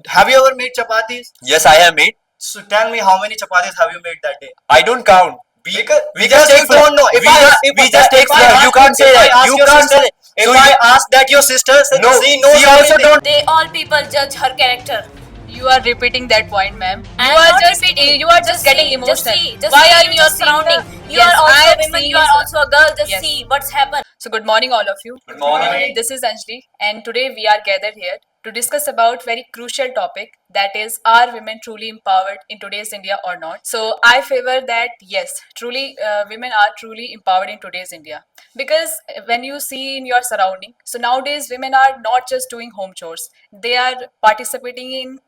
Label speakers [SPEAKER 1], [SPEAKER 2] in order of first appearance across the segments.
[SPEAKER 1] Have you ever made chapatis?
[SPEAKER 2] Yes, I have made.
[SPEAKER 1] So tell me, how many chapatis have you made that day?
[SPEAKER 2] I don't count.
[SPEAKER 1] Because you don't know. If
[SPEAKER 2] we just take flour. You can't say that. You can't say that.
[SPEAKER 1] If
[SPEAKER 2] So
[SPEAKER 1] I ask that your sister,
[SPEAKER 2] no,
[SPEAKER 1] she knows
[SPEAKER 2] she also
[SPEAKER 1] everything.
[SPEAKER 2] don't.
[SPEAKER 3] They all people judge her character.
[SPEAKER 4] You are repeating that point, ma'am.
[SPEAKER 3] I'm not repeating.
[SPEAKER 4] You are just getting
[SPEAKER 3] see,
[SPEAKER 4] emotional.
[SPEAKER 3] Just
[SPEAKER 4] Why
[SPEAKER 3] see
[SPEAKER 4] are
[SPEAKER 3] in
[SPEAKER 4] you
[SPEAKER 3] your
[SPEAKER 4] just seeing
[SPEAKER 3] surrounding?
[SPEAKER 4] the-
[SPEAKER 3] You
[SPEAKER 4] Yes,
[SPEAKER 3] are also
[SPEAKER 4] I
[SPEAKER 3] a
[SPEAKER 4] am
[SPEAKER 3] woman.
[SPEAKER 4] seeing
[SPEAKER 3] You are
[SPEAKER 4] is-
[SPEAKER 3] also a girl. Just
[SPEAKER 4] Yes.
[SPEAKER 3] see what's happened.
[SPEAKER 4] So good morning, all of you.
[SPEAKER 2] Good morning.
[SPEAKER 4] This is Anjali, and today we are gathered here to discuss about very crucial topic, that is, are women truly empowered in today's India or not? So I favor that yes, truly women are truly empowered in today's India, because when you see in your surrounding, so nowadays women are not just doing home chores; they are participating in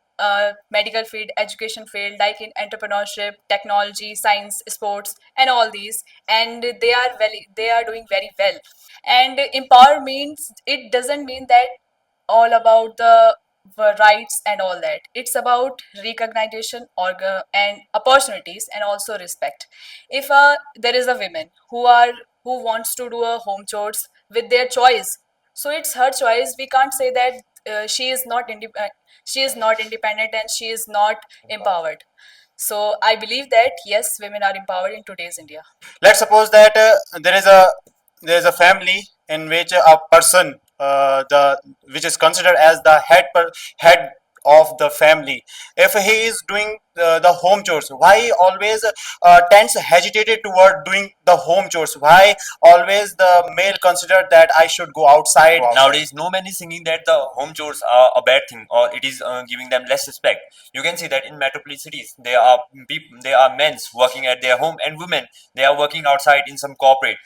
[SPEAKER 4] medical field, education field, like in entrepreneurship, technology, science, sports, and all these, and they are doing very well. And empower means, it doesn't mean that all about the rights and all that. It's about recognition and opportunities and also respect. If there is a woman who wants to do a home chores with their choice, so it's her choice. We can't say that she is not independent and she is not empowered. So I believe that yes, women are empowered in today's India.
[SPEAKER 1] Let's suppose that there is a family in which a person the which is considered as the head of the family. If he is doing the home chores, why he always tends hesitated toward doing the home chores? Why always the male considered that I should go outside?
[SPEAKER 2] Nowadays, no man is thinking that the home chores are a bad thing or it is giving them less respect. You can see that in metropolis cities, there are men working at their home and women they are working outside in some corporate.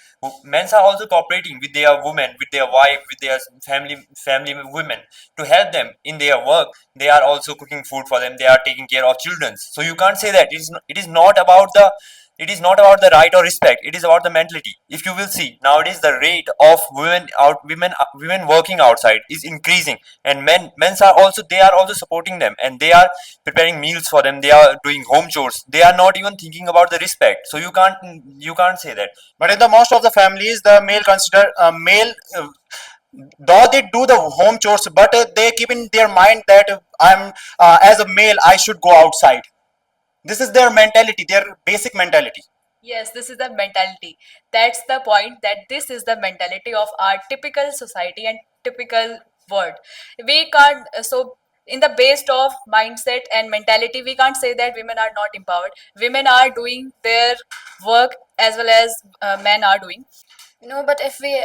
[SPEAKER 2] Men are also cooperating with their women, with their wife, with their family women to help them in their work. They are also cooking food for them. They are taking care of children. So you can't say that it is not about the right or respect. It is about the mentality. If you will see nowadays, the rate of women working outside is increasing, and men are also supporting them, and they are preparing meals for them. They are doing home chores. They are not even thinking about the respect. So you can't say that.
[SPEAKER 1] But in the most of the families, the male consider male. Though they do the home chores, but they keep in their mind that I'm as a male I should go outside. This is their mentality, their basic mentality.
[SPEAKER 4] Yes, this is the mentality. That's the point, that this is the mentality of our typical society and typical world. We can't, so in the based of mindset and mentality, we can't say that women are not empowered. Women are doing their work as well as men are doing.
[SPEAKER 3] No, but if we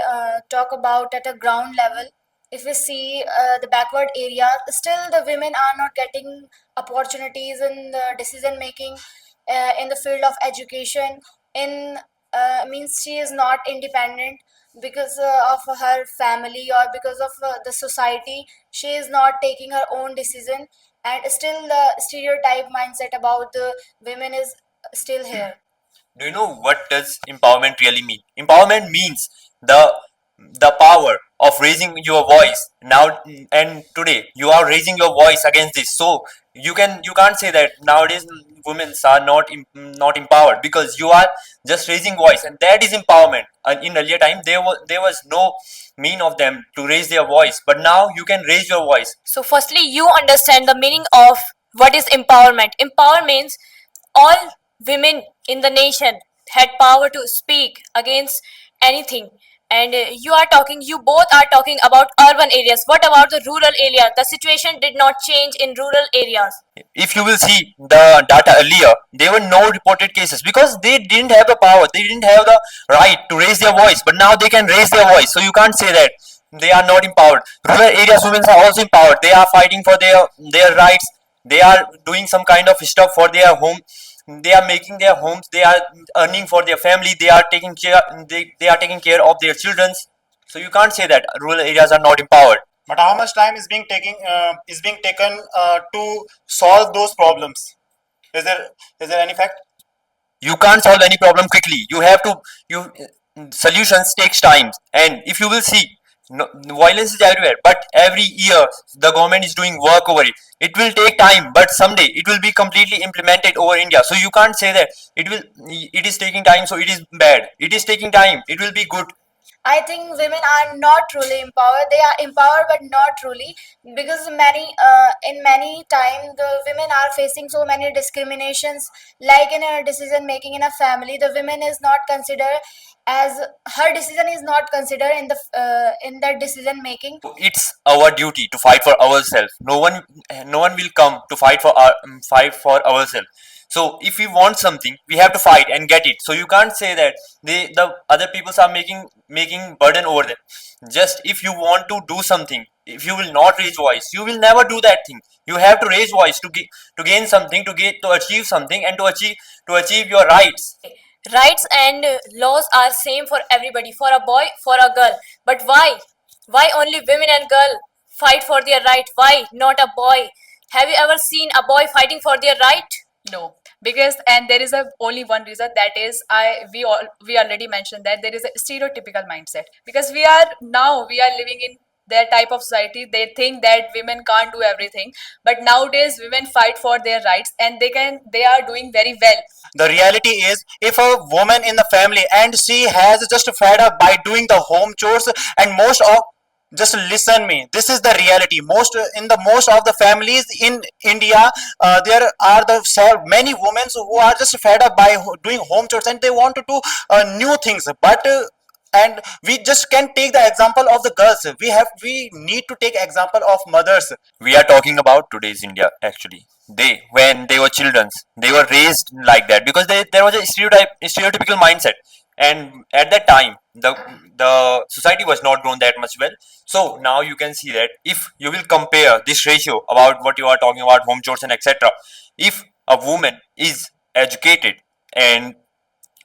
[SPEAKER 3] talk about at a ground level, if we see the backward area, still the women are not getting opportunities in the decision making, in the field of education. In means she is not independent because of her family or because of the society. She is not taking her own decision, and still the stereotype mindset about the women is still here.
[SPEAKER 2] Do you know what does empowerment really mean? Empowerment means the power of raising your voice now, and today you are raising your voice against this. So you can't say that nowadays women are not empowered, because you are just raising voice, and that is empowerment. And in earlier time there was no mean of them to raise their voice, but now you can raise your voice.
[SPEAKER 3] So, firstly, you understand the meaning of what is empowerment. Empower means all women in the nation had power to speak against anything. And you both are talking about urban areas. What about the rural area? The situation did not change in rural areas.
[SPEAKER 2] If you will see the data earlier, there were no reported cases because they didn't have the power, they didn't have the right to raise their voice, but now they can raise their voice. So you can't say that they are not empowered. Rural areas women are also empowered. They are fighting for their rights. They are doing some kind of stuff for their home. They are making their homes. They are earning for their family. They are taking care of their children. So you can't say that rural areas are not empowered.
[SPEAKER 1] But how much time is being taken to solve those problems? Is there any fact?
[SPEAKER 2] You can't solve any problem quickly. You solutions takes time. And if you will see, no, violence is everywhere, but every year the government is doing work over it. It will take time, but someday it will be completely implemented over India. So you can't say that it is taking time, so it is bad. It is taking time, it will be good.
[SPEAKER 3] I think women are not truly empowered. They are empowered, but not truly, because in many time the women are facing so many discriminations. Like in a decision making in a family, the women is not considered as her decision is not considered in the decision making.
[SPEAKER 2] It's our duty to fight for ourselves. No one will come to fight for ourselves. So if we want something, we have to fight and get it. So you can't say that the other peoples are making burden over them. Just if you want to do something, if you will not raise voice, you will never do that thing. You have to raise voice to gain something, to achieve something, and to achieve your rights.
[SPEAKER 5] Rights and laws are same for everybody, for a boy, for a girl. But why only women and girl fight for their right? Why not a boy? Have you ever seen a boy fighting for their right?
[SPEAKER 4] No, because and there is a only one reason, that is we already mentioned that there is a stereotypical mindset, because we are living in their type of society. They think that women can't do everything, but nowadays women fight for their rights and they are doing very well.
[SPEAKER 1] The reality is, if a woman in the family and she has just fed up by doing the home chores, and most of, just listen me, this is the reality. Most of the families in India, there are many women who are just fed up by doing home chores, and they want to do new things, but and we just can take the example of the girls. We need to take example of mothers.
[SPEAKER 2] We are talking about today's India. Actually, when they were children, they were raised like that because there was a stereotypical mindset, and at that time the society was not grown that much well. So now you can see that if you will compare this ratio about what you are talking about, home chores and etc. If a woman is educated, and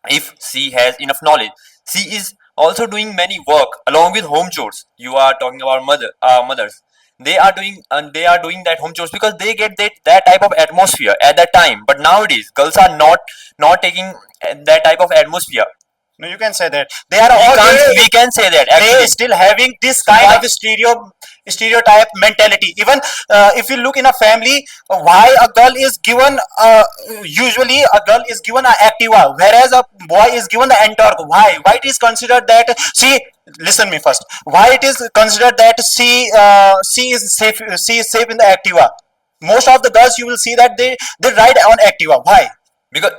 [SPEAKER 2] if she has enough knowledge, she is also doing many work along with home chores. You are talking about mothers. They are doing that home chores because they get that type of atmosphere at that time. But nowadays girls are not taking that type of atmosphere.
[SPEAKER 1] No, you can say that they are
[SPEAKER 2] we
[SPEAKER 1] all
[SPEAKER 2] can't
[SPEAKER 1] they,
[SPEAKER 2] we can say that
[SPEAKER 1] they
[SPEAKER 2] actually.
[SPEAKER 1] still having this kind of stereotype mentality. Even if you look in a family, why a girl is given usually a girl is given a Activa, whereas a boy is given the Entorq. Why it is considered that she, listen me first, why it is considered that she is safe in the Activa? Most of the girls, you will see that they ride on Activa. Why?
[SPEAKER 2] Because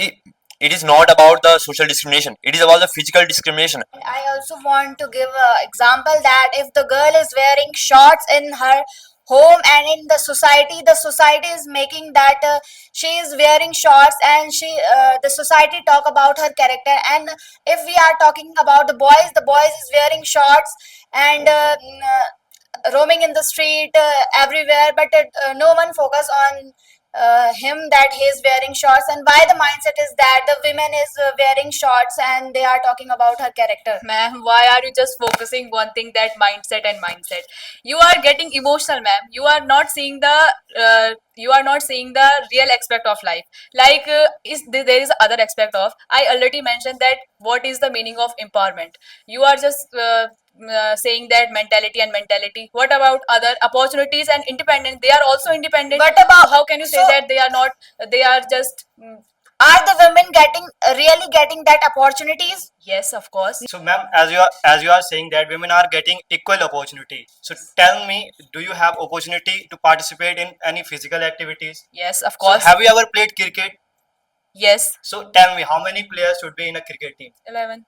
[SPEAKER 2] it is not about the social discrimination, it is about the physical discrimination.
[SPEAKER 3] I also want to give an example that if the girl is wearing shorts in her home and in the society is making that she is wearing shorts, and the society talk about her character. And if we are talking about the boys is wearing shorts and roaming in the street everywhere, but no one focus on him that he is wearing shorts. And why the mindset is that the women is wearing shorts and they are talking about her character.
[SPEAKER 4] Ma'am, why are you just focusing one thing, that mindset? You are getting emotional, ma'am. You are not seeing the real aspect of life. Like there is other aspect of. I already mentioned that what is the meaning of empowerment. You are just saying that mentality. What about other opportunities and independent? They are also independent.
[SPEAKER 3] What about-
[SPEAKER 4] how can you say
[SPEAKER 3] so-
[SPEAKER 4] that they are not? They are just.
[SPEAKER 3] Are the women really getting that opportunities?
[SPEAKER 4] Yes, of course.
[SPEAKER 6] So, ma'am, as you are saying that women are getting equal opportunity. So, tell me, do you have opportunity to participate in any physical activities?
[SPEAKER 4] Yes, of
[SPEAKER 6] So,
[SPEAKER 4] course.
[SPEAKER 6] have you ever played cricket?
[SPEAKER 4] Yes.
[SPEAKER 6] So, tell me, how many players should be in a cricket team?
[SPEAKER 4] 11.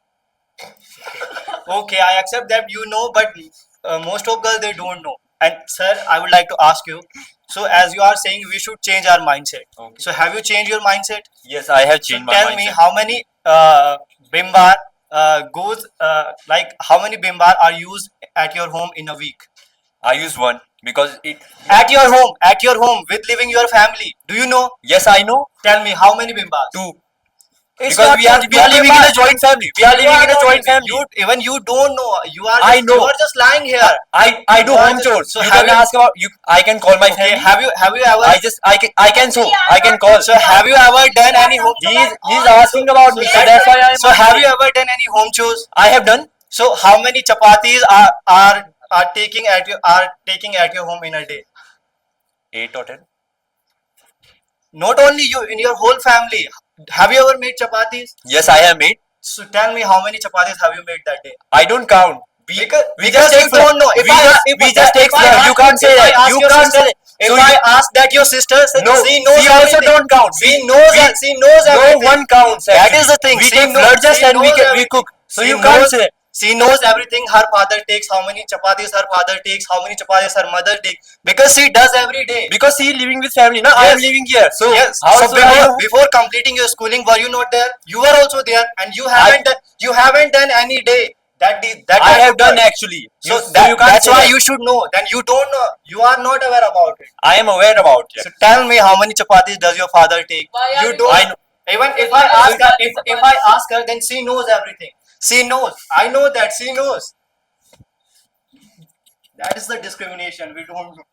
[SPEAKER 6] Okay, I accept that you know, but most of girls they don't know. And sir, I would like to ask you. So, as you are saying, we should change our mindset.
[SPEAKER 2] Okay.
[SPEAKER 6] So, have you changed your mindset?
[SPEAKER 2] Yes, I have
[SPEAKER 6] So
[SPEAKER 2] changed my
[SPEAKER 6] tell me
[SPEAKER 2] mindset.
[SPEAKER 6] how many bimbar how many bimbar are used at your home in a week?
[SPEAKER 2] I use one because it.
[SPEAKER 6] At your home with living your family. Do you know?
[SPEAKER 2] Yes, I know.
[SPEAKER 6] Tell me how many bimbars?
[SPEAKER 2] Two.
[SPEAKER 6] It's
[SPEAKER 2] Because
[SPEAKER 6] not
[SPEAKER 2] we are
[SPEAKER 6] two
[SPEAKER 2] living in a
[SPEAKER 6] bimbars.
[SPEAKER 2] joint family. We are
[SPEAKER 6] You
[SPEAKER 2] living
[SPEAKER 6] are
[SPEAKER 2] in a
[SPEAKER 6] not
[SPEAKER 2] joint
[SPEAKER 6] living-
[SPEAKER 2] family.
[SPEAKER 6] Even you don't know.
[SPEAKER 2] I know.
[SPEAKER 6] You are just lying here.
[SPEAKER 2] I do
[SPEAKER 6] You are
[SPEAKER 2] home
[SPEAKER 6] just-
[SPEAKER 2] chores.
[SPEAKER 6] so
[SPEAKER 2] You
[SPEAKER 6] have
[SPEAKER 2] can
[SPEAKER 6] you-
[SPEAKER 2] ask about you. I can call my
[SPEAKER 6] Okay.
[SPEAKER 2] family.
[SPEAKER 6] Have you ever?
[SPEAKER 2] I can call.
[SPEAKER 6] So have you ever done any home?
[SPEAKER 2] He's asking about me, so that's why I am.
[SPEAKER 6] So have you ever done any home chores?
[SPEAKER 2] I have done.
[SPEAKER 6] So how many chapatis are taking at your home in a day?
[SPEAKER 2] 8 or 10.
[SPEAKER 6] Not only you, in your whole family. Have you ever made chapatis?
[SPEAKER 2] Yes, I have made.
[SPEAKER 6] So tell me, how many chapatis have you made that day?
[SPEAKER 2] I don't count. We
[SPEAKER 6] Because
[SPEAKER 2] just take
[SPEAKER 6] you don't know. If
[SPEAKER 2] we
[SPEAKER 6] I,
[SPEAKER 2] just,
[SPEAKER 6] if
[SPEAKER 2] we just take
[SPEAKER 6] if I
[SPEAKER 2] flour.
[SPEAKER 6] ask-
[SPEAKER 2] You can't say
[SPEAKER 6] if I
[SPEAKER 2] that.
[SPEAKER 6] ask
[SPEAKER 2] You
[SPEAKER 6] your
[SPEAKER 2] can't
[SPEAKER 6] sister,
[SPEAKER 2] say.
[SPEAKER 6] if
[SPEAKER 2] So
[SPEAKER 6] I
[SPEAKER 2] you,
[SPEAKER 6] ask that your sister,
[SPEAKER 2] no,
[SPEAKER 6] she knows
[SPEAKER 2] she also
[SPEAKER 6] everything.
[SPEAKER 2] don't count.
[SPEAKER 6] She knows. She knows
[SPEAKER 2] No
[SPEAKER 6] everything.
[SPEAKER 2] one counts.
[SPEAKER 6] That
[SPEAKER 2] Actually.
[SPEAKER 6] is the thing.
[SPEAKER 2] We
[SPEAKER 6] She
[SPEAKER 2] take
[SPEAKER 6] knows.
[SPEAKER 2] flour just
[SPEAKER 6] She
[SPEAKER 2] and we
[SPEAKER 6] knows
[SPEAKER 2] we
[SPEAKER 6] everything.
[SPEAKER 2] cook. So
[SPEAKER 6] She
[SPEAKER 2] you can't
[SPEAKER 6] knows-
[SPEAKER 2] say.
[SPEAKER 6] She knows everything her father takes, how many chapatis her father takes, how many chapatis her mother takes, because she does every day.
[SPEAKER 2] Because he living with family. No, I am
[SPEAKER 6] Yes.
[SPEAKER 2] living here. So
[SPEAKER 6] Yes.
[SPEAKER 2] how
[SPEAKER 6] So
[SPEAKER 2] should I know?
[SPEAKER 6] before completing your schooling, were you not there? You were also there, and you haven't done any day that
[SPEAKER 2] I
[SPEAKER 6] type
[SPEAKER 2] have
[SPEAKER 6] of
[SPEAKER 2] done
[SPEAKER 6] work.
[SPEAKER 2] actually.
[SPEAKER 6] So
[SPEAKER 2] you can't
[SPEAKER 6] that's
[SPEAKER 2] say
[SPEAKER 6] why
[SPEAKER 2] that.
[SPEAKER 6] you should know. Then you don't know. You are not aware about it.
[SPEAKER 2] I am aware about it.
[SPEAKER 6] So tell me, how many chapatis does your father take?
[SPEAKER 4] Why are
[SPEAKER 6] You
[SPEAKER 4] we
[SPEAKER 6] don't.
[SPEAKER 2] I know.
[SPEAKER 6] Even if
[SPEAKER 4] Why
[SPEAKER 6] I
[SPEAKER 4] are
[SPEAKER 6] ask
[SPEAKER 4] we
[SPEAKER 6] her,
[SPEAKER 4] talking
[SPEAKER 6] if
[SPEAKER 4] about
[SPEAKER 6] I ask her, then she knows everything. She knows. I know that she knows. That is the discrimination. We don't know.